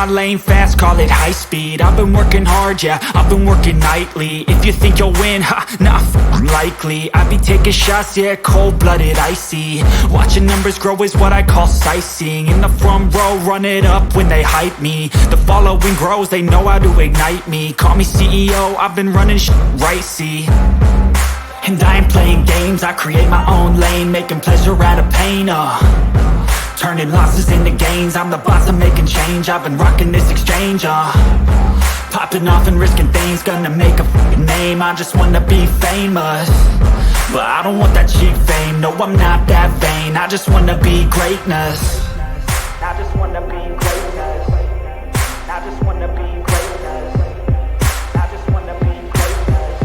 lane fast, call it high speed. I've been working hard, yeah, I've been working nightly. If you think you'll win, ha, nah, likely. I be taking shots, yeah, cold-blooded, icy. Watching numbers grow is what I call sightseeing. In the front row, run it up when they hype me. The following grows, they know how to ignite me. Call me CEO, I've been running shit right, see. And I ain't playing games, I create my own lane, making pleasure out of pain, turning losses into gains, I'm the boss, I'm making change. I've been rocking this exchange, popping off and risking things, gonna make a fucking name. I just wanna be famous, but I don't want that cheap fame. No, I'm not that vain, I just wanna be greatness. I just wanna be greatness. I just wanna be greatness. I just wanna be greatness.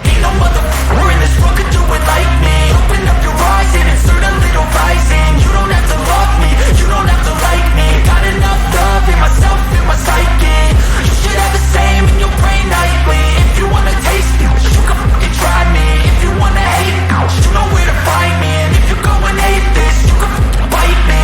Ain't no motherfucker in this world could do it like me. Open up your eyes and insert a little rising. You don't have to love me, you don't have to like me. Got enough love in myself, in my psyche. You should have the same in your brain nightly. If you wanna taste it, you can fucking try me. If you wanna hate it, you know where to find me. And if you're going hate this, you can fucking bite me.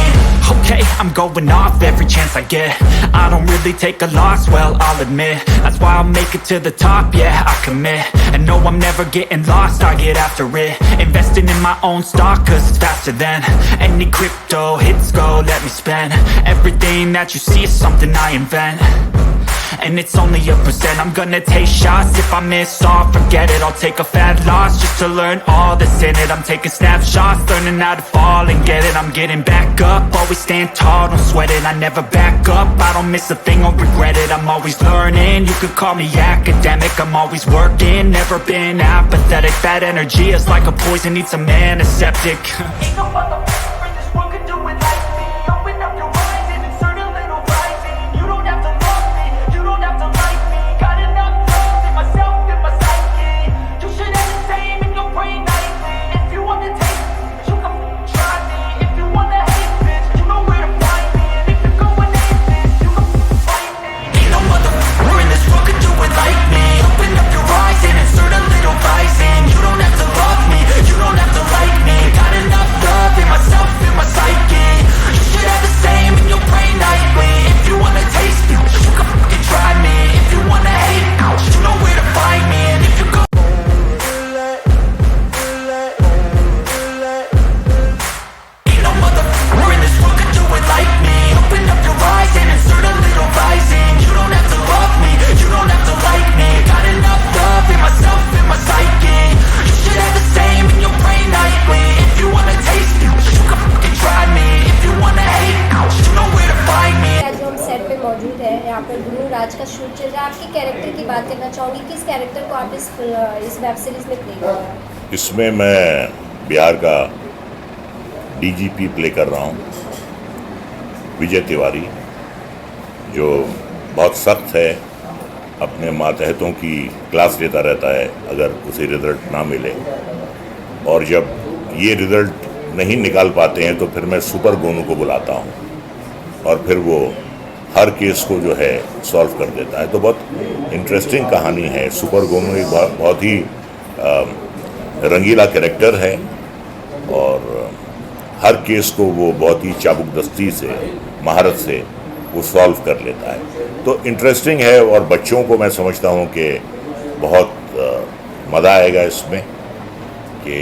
Okay, I'm going off every chance I get. I don't really take a loss, well, I'll admit. That's why I'll make it to the top, yeah, I commit. And no, I'm never getting lost, I get after it. Investing in my own stock, cause it's faster than any crypto hits go, let me spend. Everything that you see is something I invent, and it's only a percent. I'm gonna take shots, if I miss all, forget it. I'll take a fat loss just to learn all that's in it. I'm taking snapshots, learning how to fall and get it. I'm getting back up, always stand tall, don't sweat it. I never back up, I don't miss a thing or regret it. I'm always learning, you could call me academic. I'm always working, never been apathetic. Bad energy is like a poison, needs a man, a septic. Ain't no motherfucker in this world could do it like me. Open up your eyes and insert a little rising. You don't have to love me, you don't have to like me. Got enough love in myself, in my psyche. You should have the same in your brain nightly. If you want to taste it, you can try me. If you want to hate this, you know where to find me. And if you're going hate this, you can fight me. Ain't no motherfucker in this world could do it like me. Open up your eyes and insert a little rising. You don't have to love me, you don't have to like me. Got enough love in myself, in my psyche. You should have the same in your brain nightly. If you want to taste it, you can fucking try me. If you want to hate it, you know where to find me. And if you go ain't no motherfucker in this world could do it like me. Open up your eyes and insert a little rising. You don't have to love me, you don't have to like me. Got enough love in myself, in my psyche. You should have the same in your brain nightly. If you wanna taste it, you can fucking try me. If you wanna hate it, you know where to find me. आज हम set पे मौजूद है, यहाँ पर गुरु राज का shoot चल रहा है। आपके कैरेक्टर की बात करना चाहूँगी, किस कैरेक्टर को आप इस वेब सीरीज में प्ले कर रहे हैं? इसमें मैं बिहार का डीजीपी प्ले कर रहा हूँ, विजय तिवारी, जो बहुत सख्त है, अपने मातहतों की क्लास लेता रहता है अगर उसे रिजल्ट ना मिले। और जब ये रिजल्ट नहीं निकाल पाते हैं तो फिर मैं सुपर गोनू को बुलाता हूँ और फिर वो हर केस को जो है सॉल्व कर देता है। तो बहुत इंटरेस्टिंग कहानी है। सुपर गोनू एक बहुत ही रंगीला कैरेक्टर है और हर केस को वो बहुत ही चाबुकदस्ती से, महारत से वो सॉल्व कर लेता है। तो इंटरेस्टिंग है और बच्चों को मैं समझता हूँ कि बहुत मज़ा आएगा इसमें, कि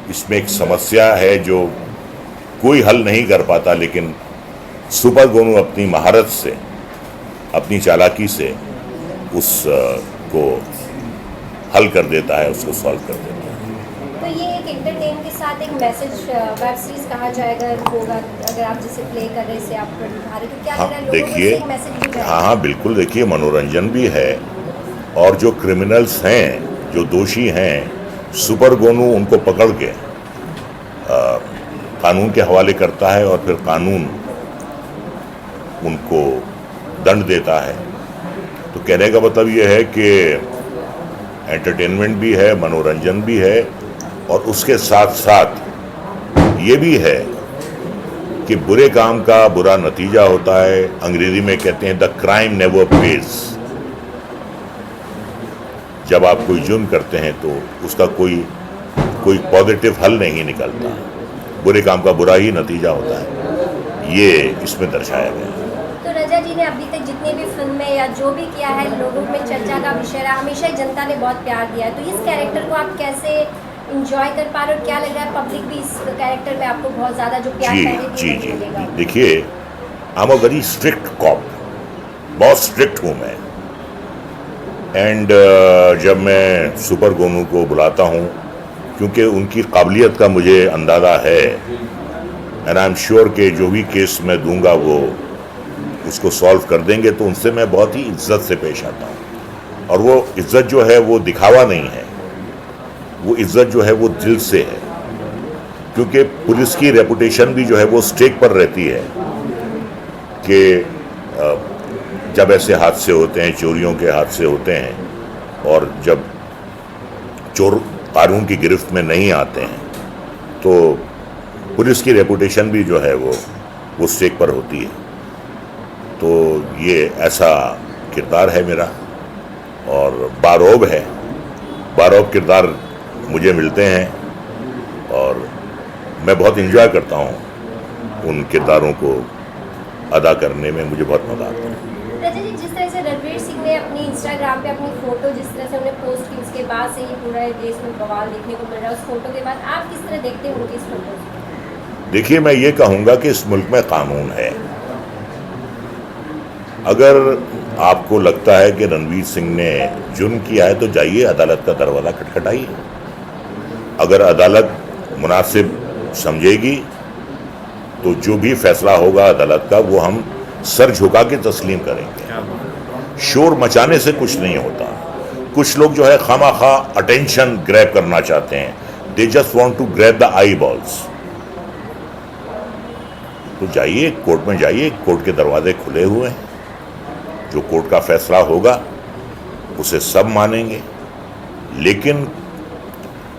इसमें एक समस्या है जो कोई हल नहीं कर पाता, लेकिन सुपर गोनू अपनी महारत से, अपनी चालाकी से उस को हल कर देता है, उसको सॉल्व कर देता है। तो ये एक एंटरटेन के साथ एक मैसेज वेब सीरीज कहा जाएगा होगा, अगर आप जिसे प्ले कर रहे से आप निभा रहे, तो क्या हाँ, लोगों देखिए, को मैसेज भी हाँ बिल्कुल, देखिए मनोरंजन भी है और जो क्रिमिनल्स हैं, जो दोषी हैं, सुपर गोनू उनको पकड़ के कानून के हवाले करता है और फिर कानून उनको दंड देता है। तो कहने का मतलब ये है कि एंटरटेनमेंट भी है, मनोरंजन भी है और उसके साथ साथ ये भी है कि बुरे काम का बुरा नतीजा होता है। अंग्रेजी में कहते हैं द क्राइम नेवर पेज। जब आप कोई जुर्म करते हैं तो उसका कोई पॉजिटिव हल नहीं निकलता, बुरे काम का बुरा ही नतीजा होता है। ये इसमें दर्शाया गया है। तो रजा जी ने अभी तक जितनी भी फिल्में या जो भी किया है लोगों में चर्चा का विषय रहा, हमेशा ही जनता ने बहुत प्यार दिया है। तो इस कैरेक्टर को आप कैसे इंजॉय कर पा रहे हो, क्या लग रहा है पब्लिक भी इस कैरेक्टर में आपको बहुत ज़्यादा जो प्यार जी पहले जी दिए जी मिलेगा? देखिए, I am a very strict cop, बहुत स्ट्रिक्ट हूँ मैं। एंड जब मैं सुपर गोनू को बुलाता हूँ, क्योंकि उनकी काबिलियत का मुझे अंदाज़ा है, एंड आई एम श्योर कि जो भी केस मैं दूंगा वो उसको सॉल्व कर देंगे, तो उनसे मैं बहुत ही इज्जत से पेश आता हूँ। और वो इज्जत जो है वो दिखावा नहीं है, वो इज्जत जो है वो दिल से है, क्योंकि पुलिस की रेपुटेशन भी जो है वो स्टेक पर रहती है कि जब ऐसे हादसे होते हैं, चोरियों के हादसे होते हैं, और जब चोर कानून की गिरफ्त में नहीं आते हैं, तो पुलिस की रेपुटेशन भी जो है वो स्टेक पर होती है। तो ये ऐसा किरदार है मेरा, और बारौब है, बारौब किरदार मुझे मिलते हैं, और मैं बहुत इंजॉय करता हूँ उन किरदारों को अदा करने में, मुझे बहुत मज़ा आता है। रजा जी, जिस तरह से रणवीर सिंह ने अपनी इंस्टाग्राम पे अपनी फ़ोटो जिस तरह से उन्हें पोस्ट की, उसके बाद से ये पूरा देश में बवाल देखने को मिल रहा है, उस फोटो के बाद आप किस तरह देखते हैं उनकी इस फोटो को? देखिए, मैं ये कहूँगा कि इस मुल्क में कानून है। अगर आपको लगता है कि रणवीर सिंह ने जुर्म किया है, तो जाइए अदालत का दरवाज़ा खटखटाइए। अगर अदालत मुनासिब समझेगी तो जो भी फैसला होगा अदालत का, वो हम सर झुका के तस्लीम करेंगे। शोर मचाने से कुछ नहीं होता। कुछ लोग जो है खामा-खा अटेंशन ग्रैब करना चाहते हैं, they just want to grab the eyeballs. तो जाइए, कोर्ट में जाइए, कोर्ट के दरवाजे खुले हुए हैं, जो कोर्ट का फैसला होगा उसे सब मानेंगे। लेकिन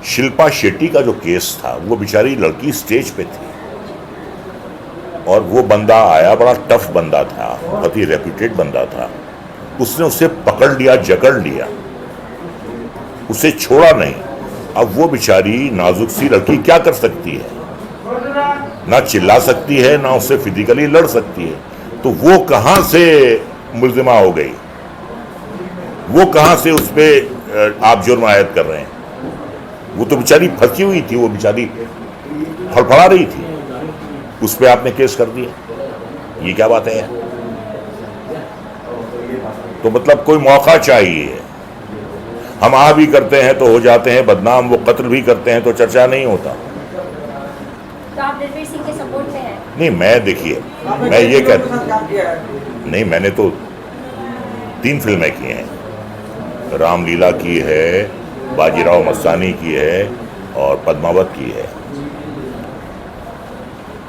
शिल्पा शेट्टी का जो केस था, वो बेचारी लड़की स्टेज पे थी, और वो बंदा आया, बड़ा टफ बंदा था, बहुत ही रेप्यूटेड बंदा था, उसने उसे पकड़ लिया, जकड़ लिया, उसे छोड़ा नहीं। अब वो बेचारी नाजुक सी लड़की क्या कर सकती है? ना चिल्ला सकती है, ना उससे फिजिकली लड़ सकती है। तो वो कहाँ से मुल्जिमा हो गई? वो कहाँ से उस पर आप जुर्म आयद कर रहे हैं? वो तो बेचारी फंसी हुई थी, वो बेचारी फड़फड़ा रही थी, उस पर आपने केस कर दिया। ये क्या बात है? तो मतलब कोई मौका चाहिए। हम आ भी करते हैं तो हो जाते हैं बदनाम, वो कत्ल भी करते हैं तो चर्चा नहीं होता। तो आप रणवीर सिंह के सपोर्ट में हैं? नहीं, मैं देखिए, मैं ये कहता नहीं, मैंने तो 3 फिल्में की हैं, रामलीला की है, बाजीराव मस्तानी की है, और पद्मावत की है।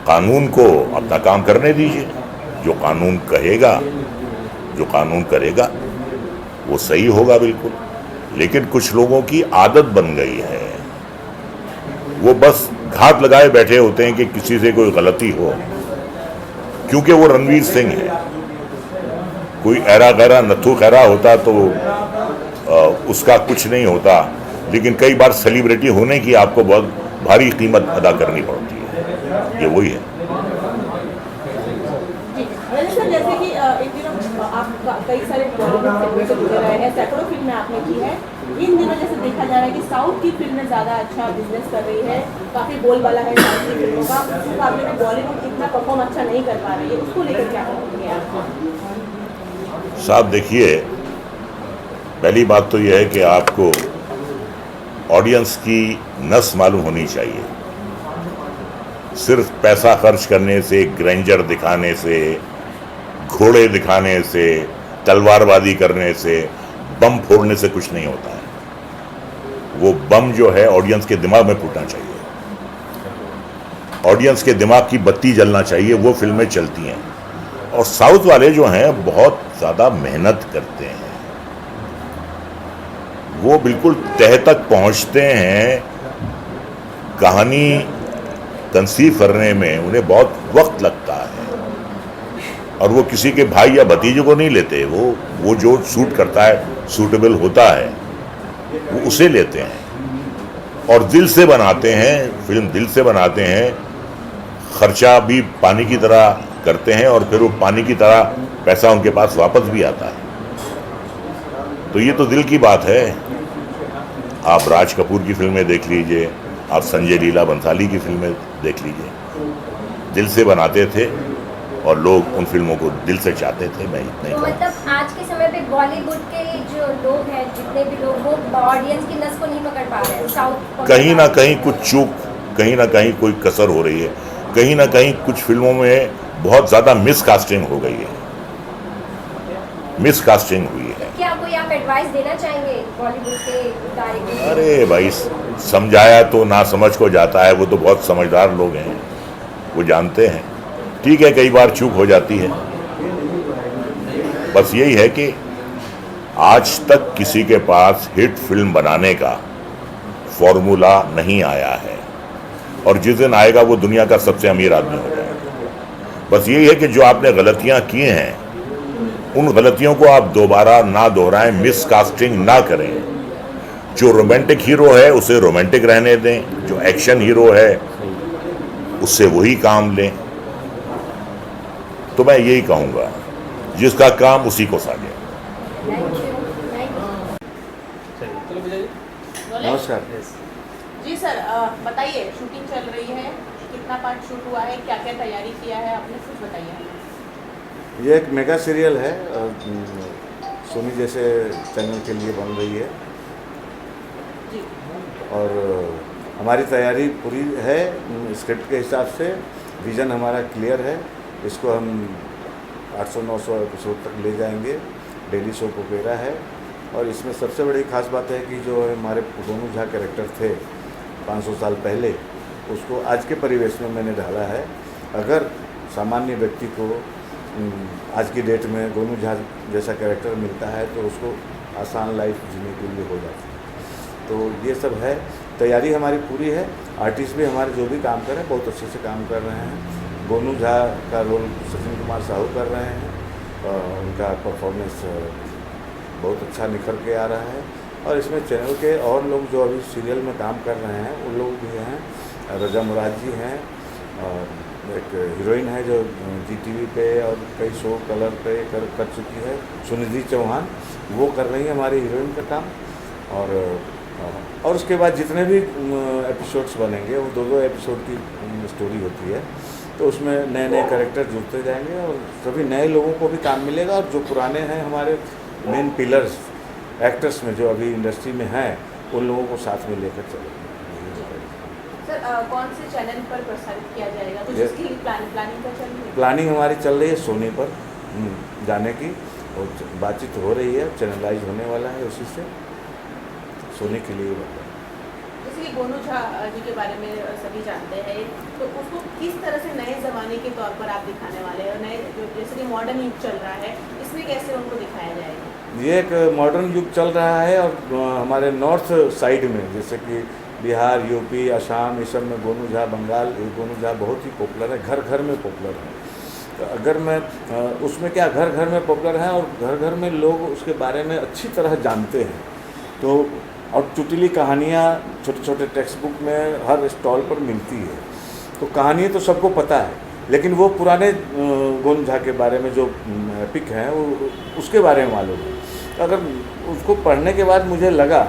कानून को अपना काम करने दीजिए। जो कानून कहेगा, जो कानून करेगा, वो सही होगा बिल्कुल। लेकिन कुछ लोगों की आदत बन गई है, वो बस घात लगाए बैठे होते हैं कि किसी से कोई गलती हो, क्योंकि वो रणवीर सिंह है। कोई ऐरा गैरा नथु खैरा होता तो उसका कुछ नहीं होता, लेकिन कई बार सेलिब्रिटी होने की आपको बहुत भारी कीमत अदा करनी पड़ती है। ये वही है। सर, जैसे कि इन दिनों आप कई सारे बॉलीवुड फिल्मों से गुजर रहे हैं, सैकड़ों फिल्में आपने की है। इन दिनों जैसे देखा जा रहा है कि साउथ की फिल्में ज़्यादा अच्छा बिजनेस कर रही है, काफ़ी बोलबाला है साउथ की फिल्मों का, उस मुकाबले में बॉलीवुड इतना परफॉर्म अच्छा नहीं कर पा रही है, उसको लेकर क्या कहेंगे आप? साहब देखिए, पहली बात तो यह है कि आपको ऑडियंस की नस मालूम होनी चाहिए। सिर्फ पैसा खर्च करने से, ग्रैंडर दिखाने से, घोड़े दिखाने से, तलवारबाजी करने से, बम फोड़ने से कुछ नहीं होता है। वो बम जो है ऑडियंस के दिमाग में फूटना चाहिए, ऑडियंस के दिमाग की बत्ती जलना चाहिए, वो फिल्में चलती हैं। और साउथ वाले जो हैं बहुत ज़्यादा मेहनत करते हैं, वो बिल्कुल तह तक पहुंचते हैं। कहानी कंसीव करने में उन्हें बहुत वक्त लगता है, और वो किसी के भाई या भतीजे को नहीं लेते। वो जो सूट करता है, सूटेबल होता है, वो उसे लेते हैं और दिल से बनाते हैं, फिल्म दिल से बनाते हैं। खर्चा भी पानी की तरह करते हैं और फिर वो पानी की तरह पैसा उनके पास वापस भी आता है। तो ये तो दिल की बात है। आप राज कपूर की फिल्में देख लीजिए, आप संजय लीला बंसाली की फिल्में देख लीजिए, दिल से बनाते थे और लोग उन फिल्मों को दिल से चाहते थे। मैं इतना ही तो कहूँगा। मतलब आज के समय पे बॉलीवुड के जो लोग हैं, जितने भी लोग, वो ऑडियंस की नस को नहीं पकड़ पा रहे हैं। साउथ कहीं ना कहीं कुछ चूक, कहीं ना कहीं कोई कसर हो रही है, कहीं ना कहीं कुछ फिल्मों में बहुत ज़्यादा मिसकास्टिंग हो गई है, मिसकास्टिंग हुई है। क्या कोई आप एडवाइस देना चाहेंगे बॉलीवुड के डायरेक्टर? अरे भाई, समझाया तो ना समझ को जाता है, वो तो बहुत समझदार लोग हैं, वो जानते हैं। ठीक है, कई बार चूक हो जाती है। बस यही है कि आज तक किसी के पास हिट फिल्म बनाने का फॉर्मूला नहीं आया है, और जिस दिन आएगा वो दुनिया का सबसे अमीर आदमी हो जाएगा। बस यही है कि जो आपने गलतियां की हैं, उन गलतियों को आप दोबारा ना दोहराएं, मिसकास्टिंग ना करें। जो रोमांटिक हीरो है उसे रोमांटिक रहने दें, जो एक्शन हीरो है उससे वही काम लें। तो मैं यही कहूँगा, जिसका काम उसी को साजे। Thank you, thank you. चलो विजय जी। नमस्कार। जी सर, बताइए, शूटिंग चल रही है, कितना पार्ट शूट हुआ है, क्या क्या तैयारी किया है आपने, कुछ बताइए। ये एक मेगा सीरियल है, सोनी जैसे चैनल के लिए बन रही है, जी। और हमारी तैयारी पूरी है। स्क्रिप्ट के हिसाब से विज़न हमारा क्लियर है। इसको हम 800-900 एपिसोड तक ले जाएंगे। डेली शो को पेरा है, और इसमें सबसे बड़ी खास बात है कि जो हमारे गोनू झा कैरेक्टर थे 500 साल पहले, उसको आज के परिवेश में मैंने ढाला है। अगर सामान्य व्यक्ति को आज की डेट में गोनू झा जैसा कैरेक्टर मिलता है तो उसको आसान लाइफ जीने के लिए हो जाती है। तो ये सब है, तैयारी हमारी पूरी है। आर्टिस्ट भी हमारे जो भी काम कर रहे हैं बहुत अच्छे से काम कर रहे हैं। गोनू झा का रोल सचिन कुमार साहू कर रहे हैं, उनका परफॉर्मेंस बहुत अच्छा निखर के आ रहा है। और इसमें चैनल के और लोग जो अभी सीरियल में काम कर रहे हैं वो लोग भी हैं। रजा मुराद जी हैं, और एक हीरोइन है जो GTV पे और कई शो कलर पे कर चुकी है, सुनिधि चौहान, वो कर रही है हमारी हीरोइन का काम। और उसके बाद जितने भी एपिसोड्स बनेंगे वो 2-2 एपिसोड की स्टोरी होती है, तो उसमें नए नए कैरेक्टर जुड़ते जाएंगे और सभी नए लोगों को भी काम मिलेगा। और जो पुराने हैं हमारे मेन पिलर्स एक्टर्स में जो अभी इंडस्ट्री में हैं, उन लोगों को साथ में लेकर चलेंगे। सर, कौन से चैनल पर प्रसारित किया जाएगा, कुछ ये- इसकी प्लानिंग का चल रही है? प्लानिंग हमारी चल रही है सोनी पर जाने की, और बातचीत हो रही है, चैनलाइज होने वाला है उसी से, सोनी के लिए। जैसे कि गोनू झा जी के बारे में सभी जानते हैं, तो उसको किस तरह से नए ज़माने के तौर पर आप दिखाने वाले हैं, और नए जो जैसे कि मॉडर्न युग चल रहा है, इसमें कैसे उनको दिखाया जाएगा? ये एक मॉडर्न युग चल रहा है, और हमारे नॉर्थ साइड में जैसे कि बिहार, यूपी, असम, इस सब में गोनू झा, बंगाल, गोनू झा बहुत ही पॉपुलर है, घर घर में पॉपुलर है। तो अगर मैं उसमें क्या घर घर में पॉपुलर है और घर घर में लोग उसके बारे में अच्छी तरह जानते हैं। तो और चुटली कहानियाँ छोटे छोटे टेक्स्ट बुक में हर स्टॉल पर मिलती है, तो कहानी तो सबको पता है, लेकिन वो पुराने गोनू झा के बारे में जो एपिक हैं वो उसके बारे में मालूम है। तो अगर उसको पढ़ने के बाद मुझे लगा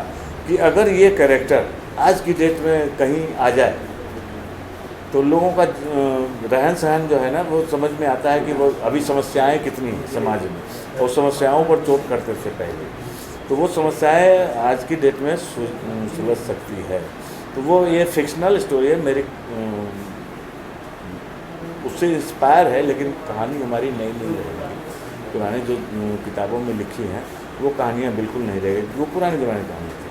कि अगर ये कैरेक्टर आज की डेट में कहीं आ जाए तो लोगों का रहन सहन जो है ना वो समझ में आता है कि वो अभी समस्याएं कितनी हैं समाज में, और समस्याओं पर चोट करते थे पहले, तो वो समस्याएं आज की डेट में सुलझ सकती है। तो वो ये फिक्शनल स्टोरी है मेरी, उससे इंस्पायर है, लेकिन कहानी हमारी नई नहीं रहेगी। पुरानी जो किताबों में लिखी हैं वो कहानियाँ बिल्कुल नहीं रहेगी, वो पुराने ज़माने की कहानी थी।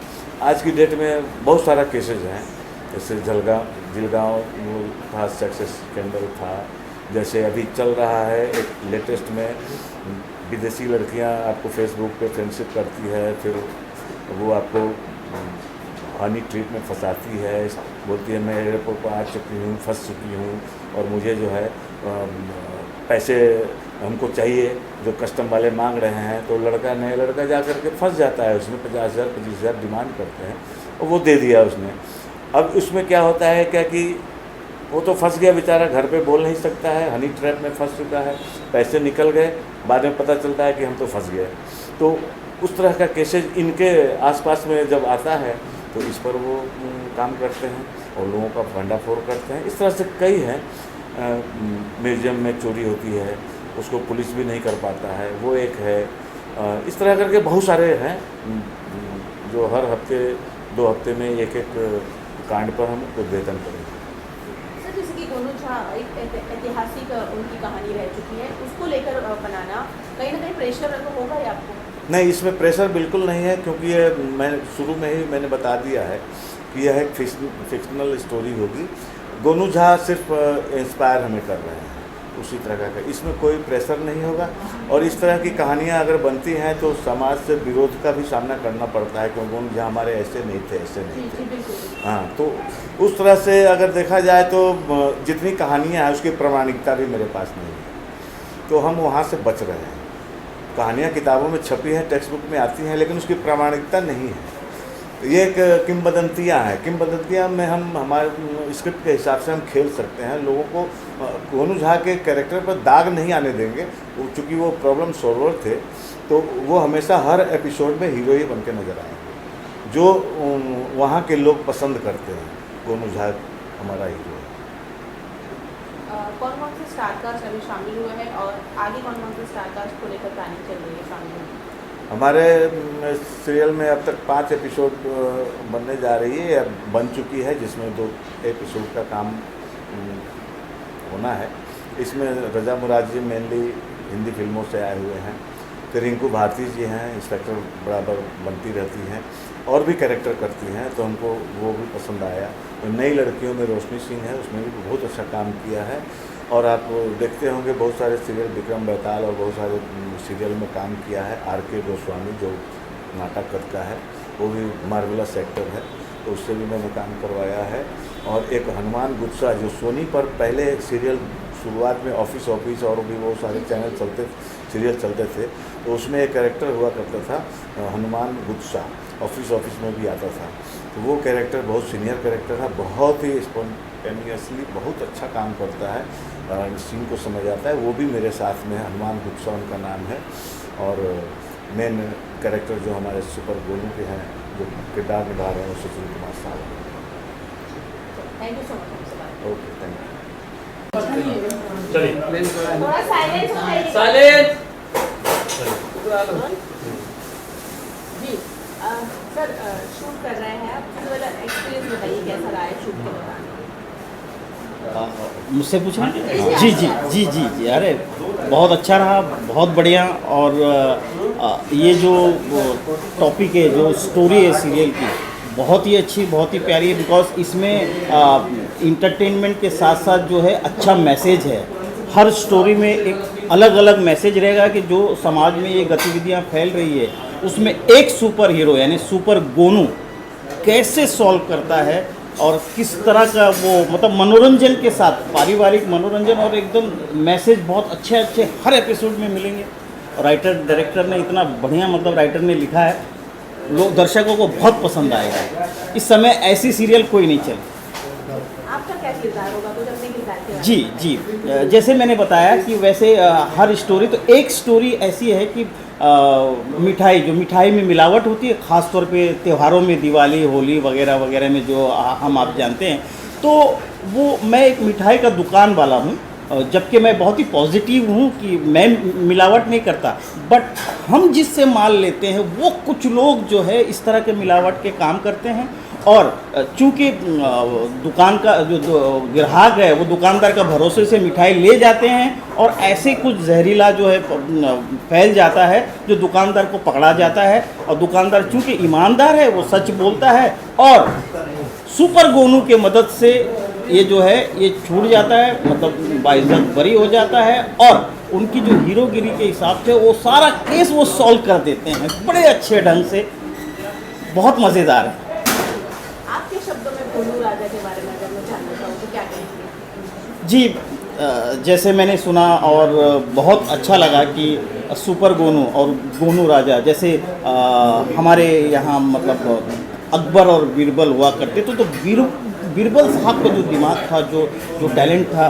आज की डेट में बहुत सारा केसेज हैं, जैसे जिलगांव वो था, सक्सेस स्कैंडल था, जैसे अभी चल रहा है एक लेटेस्ट में विदेशी लड़कियां आपको फेसबुक पे फ्रेंडशिप करती है, फिर वो आपको हनी ट्रिप में फंसाती है, बोलती है मैं एयरपोर्ट पर आ चुकी हूँ, फंस चुकी हूँ, और मुझे जो है पैसे हमको चाहिए जो कस्टम वाले मांग रहे हैं। तो नया लड़का जा कर के फंस जाता है उसमें, 50,000 25,000 डिमांड करते हैं और वो दे दिया उसने। अब उसमें क्या होता है क्या कि वो तो फंस गया बेचारा, घर पे बोल नहीं सकता है, हनी ट्रैप में फंस चुका है, पैसे निकल गए, बाद में पता चलता है कि हम तो फंस गए। तो उस तरह का केसेज इनके आसपास में जब आता है तो इस पर वो काम करते हैं और लोगों का भंडाफोड़ करते हैं। इस तरह से कई हैं। म्यूजियम में चोरी होती है, उसको पुलिस भी नहीं कर पाता है, वो एक है। इस तरह करके बहुत सारे हैं जो हर हफ्ते 2 हफ्ते में एक कांड पर हम उद्भेदन करेंगे। सर जैसे कि गोनू झा एक ऐतिहासिक उनकी कहानी रह चुकी है, उसको लेकर बनाना कहीं ना कहीं प्रेशर तो होगा ही आपको? नहीं, इसमें प्रेशर बिल्कुल नहीं है, क्योंकि ये मैं शुरू में ही मैंने बता दिया है कि यह एक फिक्शनल स्टोरी होगी। गोनू झा सिर्फ इंस्पायर हमें कर रहे हैं उसी तरह का, इसमें कोई प्रेशर नहीं होगा। और इस तरह की कहानियाँ अगर बनती हैं तो समाज से विरोध का भी सामना करना पड़ता है, क्योंकि गोनू झा हमारे ऐसे नहीं थे, ऐसे नहीं थे। हाँ, तो उस तरह से अगर देखा जाए तो जितनी कहानियाँ हैं उसकी प्रामाणिकता भी मेरे पास नहीं है, तो हम वहाँ से बच रहे हैं। कहानियाँ किताबों में छपी हैं, टेक्स्ट बुक में आती हैं, लेकिन उसकी प्रामाणिकता नहीं है। ये एक किंवदंतियाँ हैं। किंवदंतियाँ में हम हमारे स्क्रिप्ट के हिसाब से हम खेल सकते हैं, लोगों को गोनू झा के कैरेक्टर पर दाग नहीं आने देंगे। चूँकि वो प्रॉब्लम सॉल्वर थे, तो वो हमेशा हर एपिसोड में हीरो ही बन के नजर आएंगे, जो वहाँ के लोग पसंद करते हैं। गोनू झा हमारा हीरो है। कौन कौन से स्टारकास्ट अभी शामिल हुए हैं और आगे कौन कौन से स्टारकास्ट को लेकर प्लानिंग चल रही है शामिल होने? हमारे सीरियल में अब तक 5 एपिसोड बनने जा रही है, या बन चुकी है, जिसमें 2 एपिसोड का काम होना है। इसमें रजा मुराद जी मेनली हिंदी फिल्मों से आए हुए हैं, फिर रिंकू भारती जी हैं, इंस्पेक्टर बराबर बनती रहती हैं और भी कैरेक्टर करती हैं, तो हमको वो भी पसंद आया। तो नई लड़कियों में रोशनी सिंह है, उसने भी बहुत अच्छा काम किया है। और आप देखते होंगे बहुत सारे सीरियल, विक्रम बेताल और बहुत सारे सीरियल में काम किया है। RK गोस्वामी जो नाटक करता है, वो भी मार्वलस एक्टर है, तो उससे भी मैंने काम करवाया है। और एक हनुमान गुत्सा जो सोनी पर पहले सीरियल शुरुआत में ऑफिस और भी बहुत सारे चैनल सीरियल चलते थे, तो उसमें एक कैरेक्टर हुआ करता था हनुमान गुत्सा, ऑफिस में भी आता था। तो वो कैरेक्टर बहुत सीनियर कैरेक्टर है, बहुत ही स्पॉन्टेनियसली बहुत अच्छा काम करता है, सीन को समझ आता है। वो भी मेरे साथ में, हनुमान गुत्सा उनका नाम है। और मेन कैरेक्टर जो हमारे सुपर गोनू के हैं, जो किरदार निभा रहे हैं, वो सुशील कुमार साहब। Thank you so much. Okay, thank you. चलिए थोड़ा साइलेंस हो जाइए। साइलेंट। जी सर, शूट कर रहे हैं आप, सबसे पहले एक्सपीरियंस बताइए कैसा रहा है शूट के दौरान? मुझसे पूछना? जी जी जी जी जी, अरे बहुत अच्छा रहा, बहुत बढ़िया। और ये जो टॉपिक है, जो स्टोरी है सीरियल की, बहुत ही अच्छी, बहुत ही प्यारी है। बिकॉज इसमें इंटरटेनमेंट के साथ साथ जो है अच्छा मैसेज है। हर स्टोरी में एक अलग अलग मैसेज रहेगा कि जो समाज में ये गतिविधियाँ फैल रही है, उसमें एक सुपर हीरो यानी सुपर गोनू कैसे सॉल्व करता है और किस तरह का वो मतलब मनोरंजन के साथ, पारिवारिक मनोरंजन और एकदम मैसेज बहुत अच्छे अच्छे हर एपिसोड में मिलेंगे। राइटर डायरेक्टर ने इतना बढ़िया मतलब राइटर ने लिखा है, लोग दर्शकों को बहुत पसंद आएगा। इस समय ऐसी सीरियल कोई नहीं चल। आपका क्या किरदार होगा, कुछ अपने किरदार के बारे में? जी जी, जैसे मैंने बताया कि वैसे हर स्टोरी, तो एक स्टोरी ऐसी है कि मिठाई, जो मिठाई में मिलावट होती है, ख़ास तौर पे त्योहारों में, दिवाली, होली वगैरह वगैरह में जो हम आप जानते हैं, तो वो मैं एक मिठाई का दुकान वाला हूँ। जबकि मैं बहुत ही पॉजिटिव हूँ कि मैं मिलावट नहीं करता, बट हम जिससे माल लेते हैं वो कुछ लोग जो है इस तरह के मिलावट के काम करते हैं। और चूँकि दुकान का जो ग्राहक है वो दुकानदार का भरोसे से मिठाई ले जाते हैं और ऐसे कुछ जहरीला जो है फैल जाता है, जो दुकानदार को पकड़ा जाता है। और दुकानदार चूँकि ईमानदार है, वो सच बोलता है और सुपर गोनू के मदद से ये जो है ये छूट जाता है, मतलब बाइज्जत बरी हो जाता है। और उनकी जो हीरोगिरी के हिसाब से वो सारा केस वो सॉल्व कर देते हैं बड़े अच्छे ढंग से, बहुत मज़ेदार है। आपके शब्दों में गोनू राजा के बारे में अगर मैं जानना चाहूँ तो क्या कहेंगे? जी, जैसे मैंने सुना और बहुत अच्छा लगा कि सुपर गोनू और गोनू राजा, जैसे हमारे यहाँ मतलब अकबर और बीरबल हुआ करते तो बीरबल साहब का जो दिमाग था, जो टैलेंट था,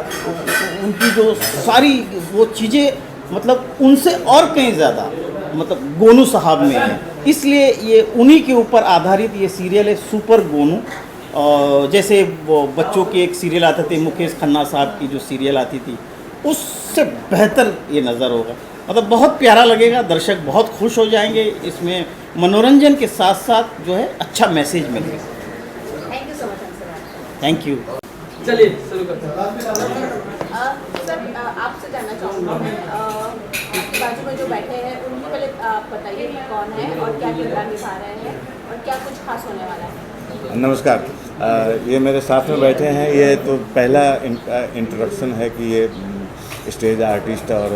उनकी जो सारी वो चीज़ें मतलब उनसे और कहीं ज़्यादा मतलब गोनू साहब में है। इसलिए ये उन्हीं के ऊपर आधारित ये सीरियल है सुपर गोनू। और जैसे वो बच्चों की एक सीरियल आते थे, मुकेश खन्ना साहब की जो सीरियल आती थी, उससे बेहतर ये नज़र होगा। मतलब बहुत प्यारा लगेगा, दर्शक बहुत खुश हो जाएंगे। इसमें मनोरंजन के साथ साथ जो है अच्छा मैसेज मिलेगा। Thank you so much sir. Thank you. चलिए शुरू करते हैं। सर आपसे जानना चाहूँगा मैं, आपके बाजू में जो बैठे हैं उनकी पहले आप बताइए कि कौन है और क्या किरदार निभा रहे हैं और क्या कुछ खास होने वाला है। नमस्कार। ये मेरे साथ में बैठे हैं, ये तो पहला इंट्रोडक्शन है कि ये स्टेज आर्टिस्ट और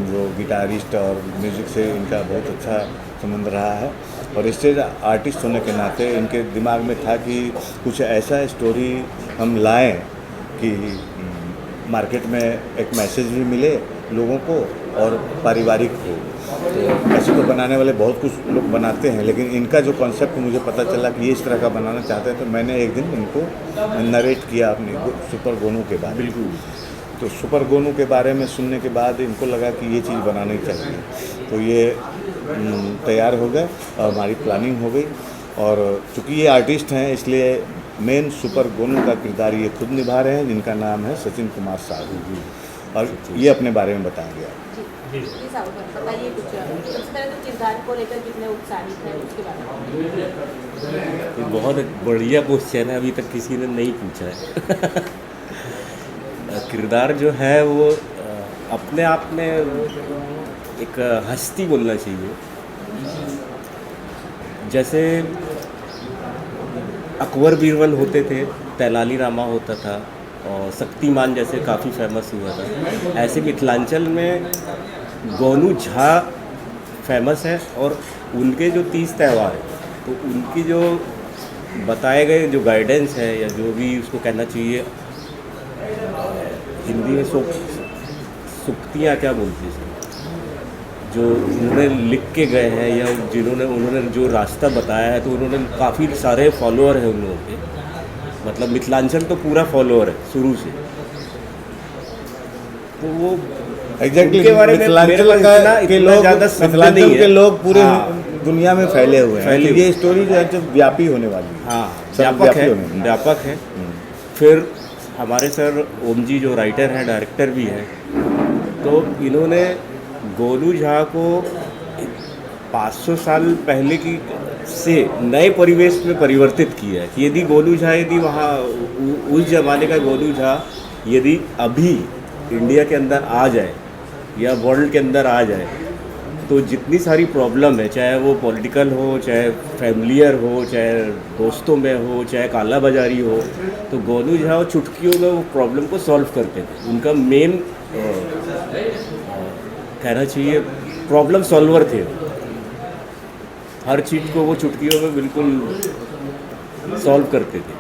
जो गिटारिस्ट और म्यूज़िक से इनका बहुत अच्छा संबंध रहा है। और स्टेज आर्टिस्ट होने के नाते इनके दिमाग में था कि कुछ ऐसा स्टोरी हम लाएं कि मार्केट में एक मैसेज भी मिले लोगों को और पारिवारिक हो। तो ऐसे तो बनाने वाले बहुत कुछ लोग बनाते हैं, लेकिन इनका जो कॉन्सेप्ट मुझे पता चला कि ये इस तरह का बनाना चाहते हैं, तो मैंने एक दिन इनको नरेट किया अपने सुपर गोनू के बारे में। बिल्कुल। तो सुपर गोनू के बारे में सुनने के बाद इनको लगा कि ये चीज़ बनानी चाहिए, तो ये तैयार हो गए और हमारी प्लानिंग हो गई। और चूँकि ये आर्टिस्ट हैं इसलिए मेन सुपर गोनू का किरदार ये खुद निभा रहे हैं, जिनका नाम है सचिन कुमार साहू, और ये अपने बारे में बताएंगे आप। जी प्लीज़ आप बताइए कुछ। सबसे पहले तो किरदार को लेकर कितने उत्साहित हैं उसके बारे में। बहुत बढ़िया क्वेश्चन है, अभी तक किसी ने नहीं पूछा है। किरदार जो है वो अपने आप में एक हस्ती बोलना चाहिए। जैसे अकबर बीरबल होते थे, तेलाली रामा होता था और शक्तिमान जैसे काफ़ी फेमस हुआ था, ऐसे मिथिलांचल में गोनू झा फेमस है। और उनके जो 30 त्यौहार हैं, तो उनकी जो बताए गए जो गाइडेंस है या जो भी उसको कहना चाहिए, हिंदी में सुक्तियाँ क्या बोलती है, जो उन्होंने लिख के गए हैं या उन्होंने जो रास्ता बताया है, तो उन्होंने काफ़ी सारे फॉलोअर हैं उन लोगों के। मतलब मिथिलांचल तो पूरा फॉलोअर है शुरू से। तो वो एग्जैक्टली उनके बारे में मेरे पास इतना ज़्यादा शब्द नहीं मिथिलांचल है। के लोग पूरे हाँ, दुनिया में फैले हुए हैं। फैले तो ये स्टोरी जो है जो व्यापी होने वाली है। हाँ, सर्वव्यापी होने वाली है। व्यापक है। फिर हमारे सर ओम जी जो राइटर हैं, डायरेक्टर भी हैं, तो इन्होंने गोनू झा को 500 साल पहले की से नए परिवेश में परिवर्तित किया है। कि यदि गोनू झा वहाँ उस ज़माने का गोनू झा यदि अभी इंडिया के अंदर आ जाए या वर्ल्ड के अंदर आ जाए, तो जितनी सारी प्रॉब्लम है, चाहे वो पॉलिटिकल हो, चाहे फैमिलियर हो, चाहे दोस्तों में हो, चाहे काला बाजारी हो, तो गोनू झा वो चुटकियों में वो प्रॉब्लम को सॉल्व करते थे। उनका मेन कहना चाहिए प्रॉब्लम सॉल्वर थे। हर चीज़ को वो चुटकियों में बिल्कुल सॉल्व करते थे।